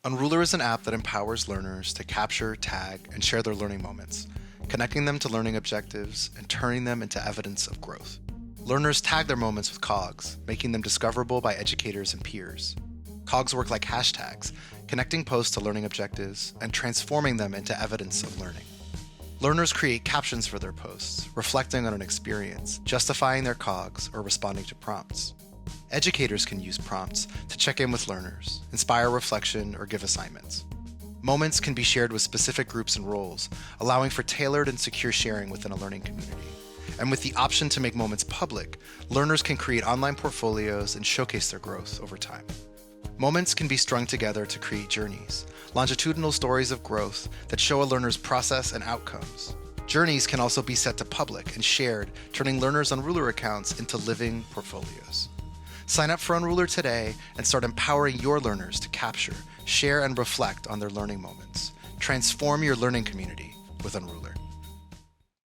Unrulr is an app that empowers learners to capture, tag, and share their learning moments, connecting them to learning objectives and turning them into evidence of growth. Learners tag their moments with COGS, making them discoverable by educators and peers. COGS work like hashtags, connecting posts to learning objectives and transforming them into evidence of learning. Learners create captions for their posts, reflecting on an experience, justifying their COGS, or responding to prompts. Educators can use prompts to check in with learners, inspire reflection, or give assignments. Moments can be shared with specific groups and roles, allowing for tailored and secure sharing within a learning community. And with the option to make moments public, learners can create online portfolios and showcase their growth over time. Moments can be strung together to create journeys, longitudinal stories of growth that show a learner's process and outcomes. Journeys can also be set to public and shared, turning learners' Unrulr accounts into living portfolios. Sign up for Unrulr today and start empowering your learners to capture, share, and reflect on their learning moments. Transform your learning community with Unrulr.